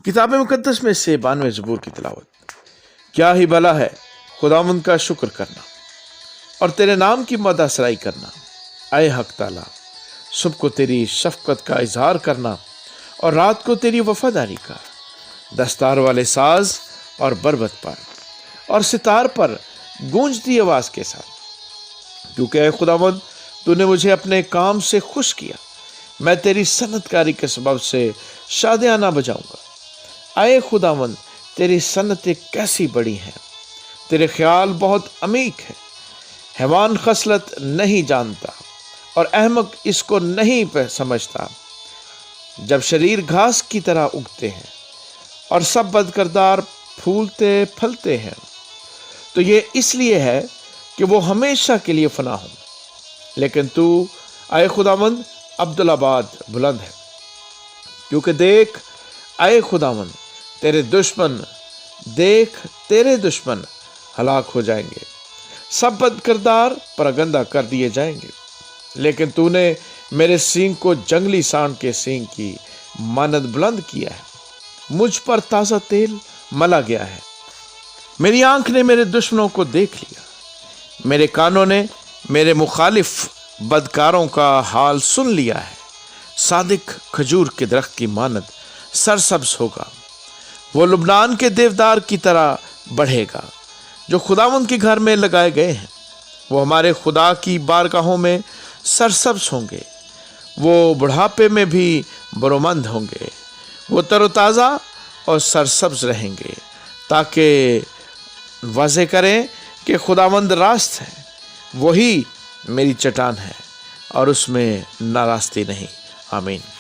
کتاب مقدس میں سے 92 زبور کی تلاوت۔ کیا ہی بھلا ہے خداوند کا شکر کرنا اور تیرے نام کی مدح سرائی کرنا، اے حق تعالیٰ۔ صبح کو تیری شفقت کا اظہار کرنا اور رات کو تیری وفاداری کا، دستار والے ساز اور بربت پر اور ستار پر گونجتی آواز کے ساتھ، کیونکہ اے خداوند تو نے مجھے اپنے کام سے خوش کیا، میں تیری صنعت کاری کے سبب سے شادیانہ بجاؤں گا۔ اے خداوند تیری صنعتیں کیسی بڑی ہیں، تیرے خیال بہت عمیق ہے۔ حیوان خصلت نہیں جانتا اور احمق اس کو نہیں سمجھتا۔ جب شریر گھاس کی طرح اگتے ہیں اور سب بد کردار پھولتے پھلتے ہیں، تو یہ اس لیے ہے کہ وہ ہمیشہ کے لیے فنا ہوں۔ لیکن تو اے خداوند عبدالآباد بلند ہے، کیونکہ دیکھ اے خداوند تیرے دشمن ہلاک ہو جائیں گے، سب بد کردار پراگندہ کر دیے جائیں گے۔ لیکن تو نے میرے سینگ کو جنگلی سانڈ کے سینگ کی مانند بلند کیا ہے، مجھ پر تازہ تیل ملا گیا ہے۔ میری آنکھ نے میرے دشمنوں کو دیکھ لیا، میرے کانوں نے میرے مخالف بدکاروں کا حال سن لیا ہے۔ صادق کھجور کے درخت کی مانند سرسبز ہوگا، وہ لبنان کے دیودار کی طرح بڑھے گا جو خداوند کے گھر میں لگائے گئے ہیں۔ وہ ہمارے خدا کی بارگاہوں میں سرسبز ہوں گے، وہ بڑھاپے میں بھی برومند ہوں گے، وہ تر و تازہ اور سرسبز رہیں گے، تاکہ واضح کریں کہ خداوند راست ہے، وہی میری چٹان ہے اور اس میں ناراستی نہیں۔ آمین۔